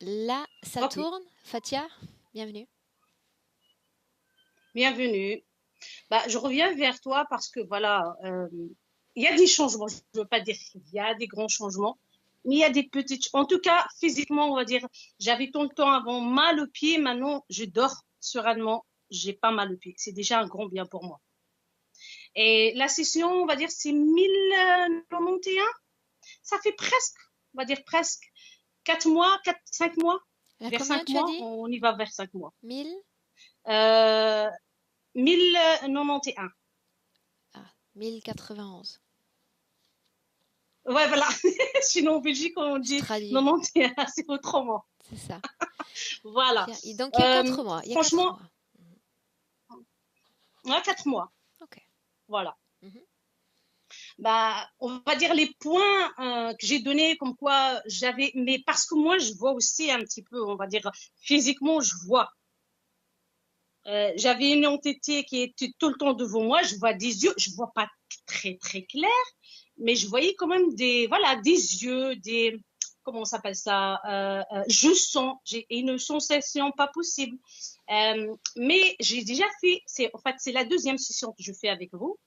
Là, ça Ok, tourne. Fatia, bienvenue. bienvenue. Bah, je reviens vers toi parce que voilà, il y a des changements. Je ne veux pas dire qu'il y a des grands changements, mais il y a des petites. En tout cas, physiquement, on va dire, j'avais tout le temps avant mal aux pieds. Maintenant, je dors sereinement. J'ai pas mal aux pieds. C'est déjà un grand bien pour moi. Et la session, on va dire, c'est 1091. Ça fait presque, on va dire presque 4 mois, 4, 5 mois. Là, Vers combien 5 tu as mois, dit? on y va vers 5 mois. 1000. Euh, 1091. Ah, 1091. Ouais, voilà. Sinon, en Belgique, on Je dit traduis. 91, c'est autrement. C'est ça. Voilà. Bien. Et donc, il y a 4 mois. Il y a 4 Franchement, mois. on a 4 mois. Ok. Voilà. Mhm. Bah, on va dire les points que j'ai donnés, comme quoi j'avais, mais parce que moi, je vois aussi un petit peu, on va dire, physiquement, je vois. J'avais une entité qui était tout le temps devant moi, je vois des yeux, je vois pas très très clair, mais je voyais quand même des, voilà, des yeux, des, comment on s'appelle ça, je sens, j'ai une sensation pas possible. Mais j'ai déjà fait, c'est, en fait, c'est la deuxième session que je fais avec vous,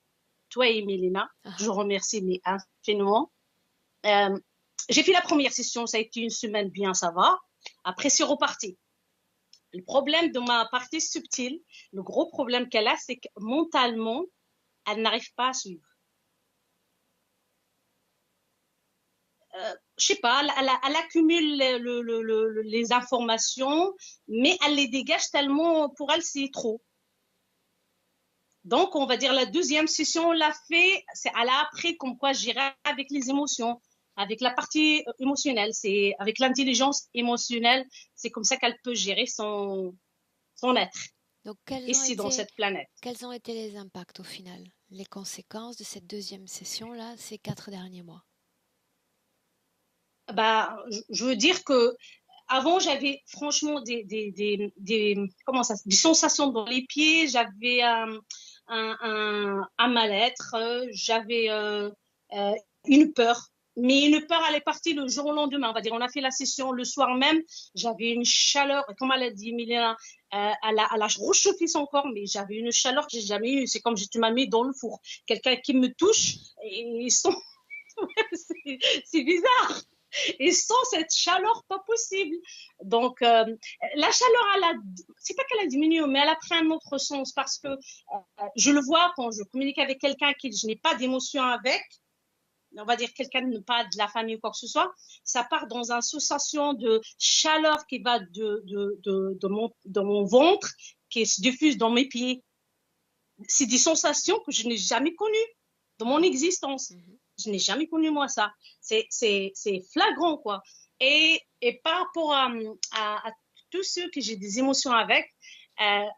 toi et Mélina. Ah, Je ah. remercie mais infiniment. Euh, j'ai fait la première session, ça a été une semaine bien, ça va. Après, c'est reparti. Le problème de ma partie subtile, le gros problème qu'elle a, c'est que mentalement, elle n'arrive pas à suivre. Je sais pas, elle accumule les informations, mais elle les dégage tellement, pour elle, c'est trop. Donc, on va dire la deuxième session, on l'a fait, c'est elle a appris comme quoi gérer avec les émotions, avec la partie émotionnelle, c'est avec l'intelligence émotionnelle, c'est comme ça qu'elle peut gérer son être Donc, ici dans cette planète. quels ont été les impacts au final? Les conséquences de cette deuxième session-là, ces 4 derniers mois? Bah, je veux dire que avant, j'avais franchement comment ça, des sensations dans les pieds, j'avais un mal-être, j'avais euh, une peur. Mais une peur, elle est partie le jour au lendemain. On va dire, on a fait la session le soir même. J'avais une chaleur, comme elle a dit, Milena, elle a réchauffé son corps, mais j'avais une chaleur que j'ai jamais eue. C'est comme si tu m'as mis dans le four. Quelqu'un qui me touche, et ils sont, c'est bizarre. Et sans cette chaleur, pas possible. Donc, la chaleur, c'est pas qu'elle a diminué, mais elle a pris un autre sens parce que je le vois quand je communique avec quelqu'un qui je n'ai pas d'émotion avec, on va dire quelqu'un de pas de la famille ou quoi que ce soit, ça part dans une sensation de chaleur qui va de mon ventre, qui se diffuse dans mes pieds. C'est des sensations que je n'ai jamais connues dans mon Mhm. existence. Mhm. Je n'ai jamais connu moi ça. C'est flagrant quoi. Et par rapport à tous ceux que j'ai des émotions avec,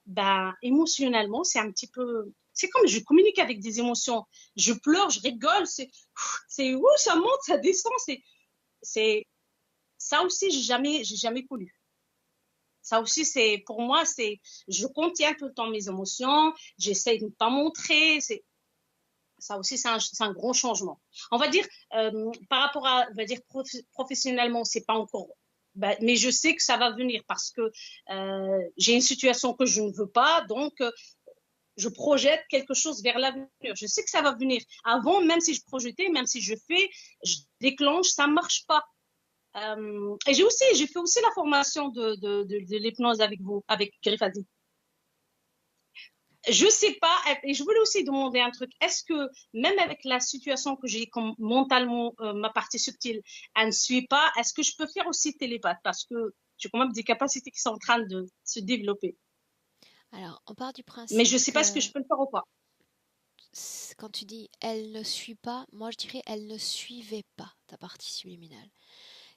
ben émotionnellement c'est un petit peu, c'est comme je communique avec des émotions. Je pleure, je rigole, c'est où ça monte, ça descend, c'est ça aussi j'ai jamais connu. Ça aussi, c'est, pour moi, c'est, je contiens tout le temps mes émotions, j'essaie de ne pas montrer, ça aussi, c'est un gros changement. On va dire, par rapport à, on va dire, professionnellement, c'est pas encore, ben, mais je sais que ça va venir parce que j'ai une situation que je ne veux pas, donc je projette quelque chose vers l'avenir. Je sais que ça va venir. Avant, même si je projetais, même si je fais, je déclenche, ça marche pas. Et j'ai fait aussi la formation de l'hypnose avec vous, avec Griffadi. Je sais pas, et je voulais aussi demander un truc. Est-ce que même avec la situation que j'ai comme mentalement, ma partie subtile, elle ne suit pas, est-ce que je peux faire aussi télépathe? Parce que j'ai quand même des capacités qui sont en train de se développer. Alors, on part du Mais principe je sais pas ce que que je peux le faire ou pas. quand tu dis elle ne suit pas, moi je dirais elle ne suivait pas ta partie subliminale.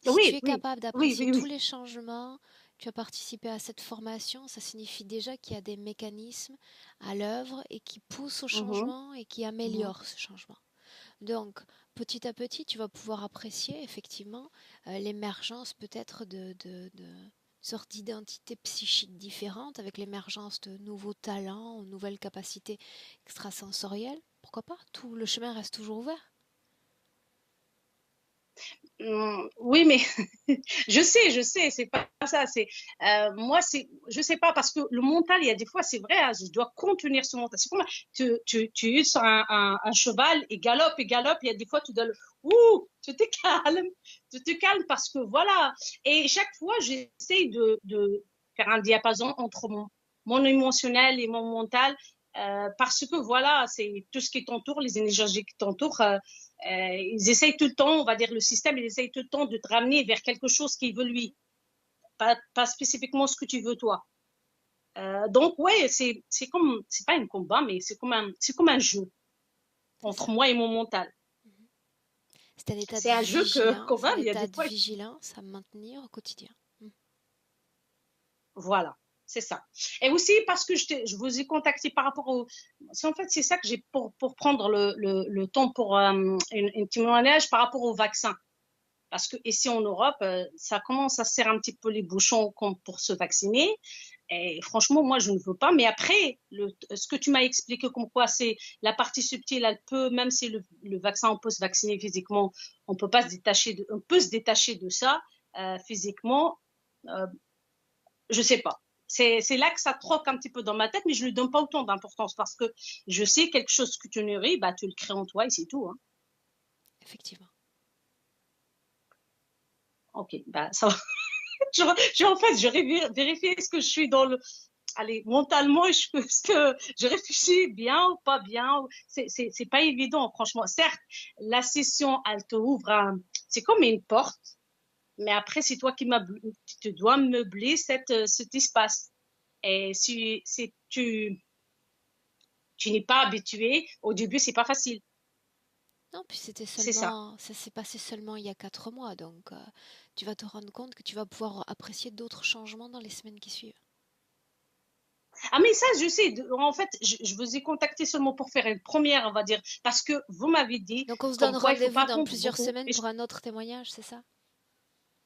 Si tu Oui, es oui, capable oui, d'apprécier oui, tous oui. les changements, tu as participé à cette formation, ça signifie déjà qu'il y a des mécanismes à l'œuvre et qui poussent au Mhm, changement et qui mhm. améliorent ce changement. Donc, petit à petit, tu vas pouvoir apprécier effectivement l'émergence peut-être de sortes d'identités psychiques différentes avec l'émergence de nouveaux talents, de nouvelles capacités extrasensorielles. Pourquoi pas? Tout le chemin reste toujours ouvert. Oui, mais je sais, c'est pas ça. Moi, je sais pas parce que le mental, il y a des fois, c'est vrai, hein, je dois contenir ce mental. C'est comme tu es sur un cheval et galope. Il y a des fois, tu dois tu te calmes, parce que voilà. Et chaque fois, j'essaye de faire un diapason entre mon émotionnel et mon mental. Parce que voilà, c'est tout ce qui t'entoure, les énergies qui t'entourent. Ils essayent tout le temps, on va dire le système, il essaye tout le temps de te ramener vers quelque chose qu'il veut lui, pas spécifiquement ce que tu veux toi. Donc ouais, c'est pas un combat, mais c'est comme un jeu C'est entre ça. moi et mon mental. Mhm. C'est un état de C'est un jeu que quand vigilance, un même il y a des état de fois, vigilance à maintenir au quotidien. Mhm. voilà, c'est ça. Et aussi parce que je vous ai contacté par rapport au, c'est en fait c'est ça que j'ai pour prendre le temps pour une témoignage par rapport au vaccin. Parce que ici en Europe, ça commence à serrer un petit peu les bouchons pour se vacciner. Et franchement, moi, je ne veux pas. Mais après, ce que tu m'as expliqué, comme quoi c'est la partie subtile, elle peut, même si le vaccin, on peut se vacciner physiquement, on peut pas se détacher on peut se détacher de ça physiquement. Euh, je sais pas. C'est là que ça troque un petit peu dans ma tête, mais je lui donne pas autant d'importance parce que je sais quelque chose que tu nourris, bah tu le crées en toi et c'est tout. Hein. Effectivement. Ok, bah ça va. En fait, je vérifie est-ce que je suis dans le, allez, mentalement, est-ce que je réfléchis bien ou pas bien? C'est pas évident, franchement. Certes, la session, elle te ouvre c'est comme une porte, mais après, c'est toi qui te dois meubler cet espace. Et si tu n'es pas habitué, au début, c'est pas facile. Non, puis C'est ça. ça s'est passé seulement il y a 4 mois, donc tu vas te rendre compte que tu vas pouvoir apprécier d'autres changements dans les semaines qui suivent. Ah, mais ça, je sais. En fait, je vous ai contacté seulement pour faire une première, on va dire, parce que vous m'avez dit Donc on se donne comme quoi il faut pas rendez-vous dans attendre plusieurs beaucoup. semaines pour un autre témoignage, c'est ça?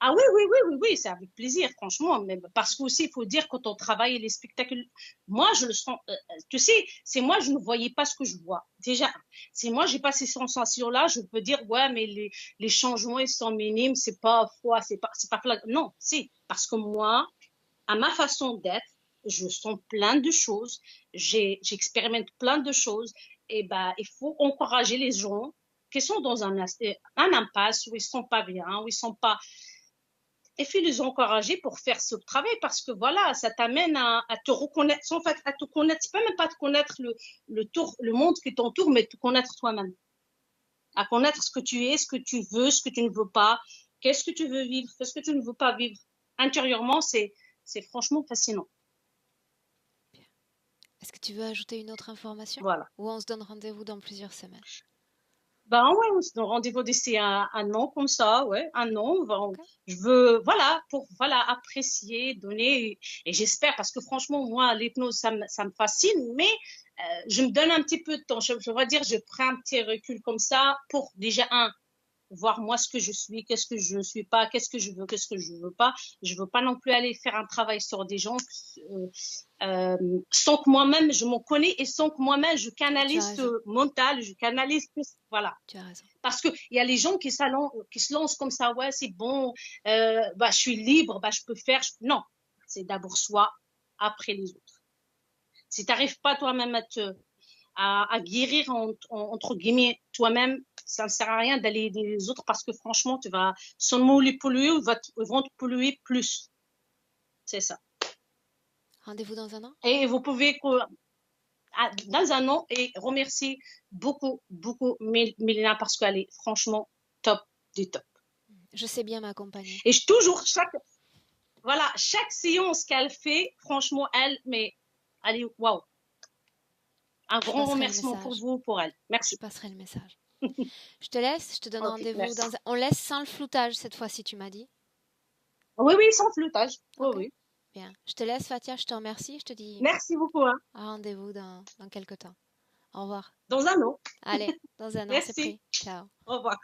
Ah oui, oui, oui, oui, oui, c'est avec plaisir, franchement. Mais parce qu'aussi, il faut dire, quand on travaille les spectacles, moi, je le sens, tu sais, c'est moi, je ne voyais pas ce que je vois. Déjà, c'est moi, j'ai pas ces sensations-là, je peux dire, ouais, mais les changements, ils sont minimes, c'est pas froid, c'est pas flagrant. Non, c'est parce que moi, à ma façon d'être, je sens plein de choses, j'expérimente plein de choses, et ben, il faut encourager les gens qui sont dans un impasse où ils sont pas bien, où ils sont pas, et puis les encourager pour faire ce travail parce que voilà, ça t'amène à te reconnaître, en fait, à te connaître, c'est pas même pas te connaître le monde qui t'entoure, mais te connaître toi-même, à connaître ce que tu es, ce que tu veux, ce que tu ne veux pas, qu'est-ce que tu veux vivre, qu'est-ce que tu ne veux pas vivre. Intérieurement, c'est franchement fascinant. Bien. Est-ce que tu veux ajouter une autre information? Voilà. Ou on se donne rendez-vous dans plusieurs semaines? Ben ouais, on se donne rendez-vous d'ici un an comme ça, ouais, un an. Ok. Je veux, voilà, pour voilà apprécier, donner, et j'espère parce que franchement moi l'hypnose ça me fascine, mais je me donne un petit peu de temps. Je vais dire, je prends un petit recul comme ça pour déjà voir moi ce que je suis, qu'est-ce que je ne suis pas, qu'est-ce que je veux, qu'est-ce que je veux pas. Je veux pas non plus aller faire un travail sur des gens euh, sans que moi-même je m'en connais et sans que moi-même je Tu as canalise raison. ce mental, je canalise tout, voilà. Tu as raison. Parce que il y a les gens qui se lancent comme ça, ouais, c'est bon, bah, je suis libre, bah, je peux faire. Non, c'est d'abord soi, après les autres. Si tu n'arrives pas toi-même à guérir entre guillemets toi-même, ça ne sert à rien d'aller aider les autres parce que franchement, tu vas seulement les polluer ou ils vont te polluer plus. C'est ça. Rendez-vous dans un an? Et vous pouvez, dans un an, et remercier beaucoup, beaucoup Mélina parce qu'elle est franchement top du top. Je sais bien m'accompagner. Et toujours, chaque séance qu'elle fait, franchement, mais allez, waouh. Un Je grand passerai le remerciement pour message. vous, pour elle. Je Merci. passerai le message. Je te laisse, je te donne Ok, rendez-vous merci. dans un... On laisse sans le floutage cette fois-ci, tu m'as dit. Oui, oui, sans flottage. Oui, Ok? oui. Bien. Je te laisse, Fatia, je te remercie. Je te dis Merci beaucoup, hein. à rendez-vous dans quelques temps. Au revoir. Dans un an. Allez, dans un an, c'est Merci. pris. Ciao. Au revoir.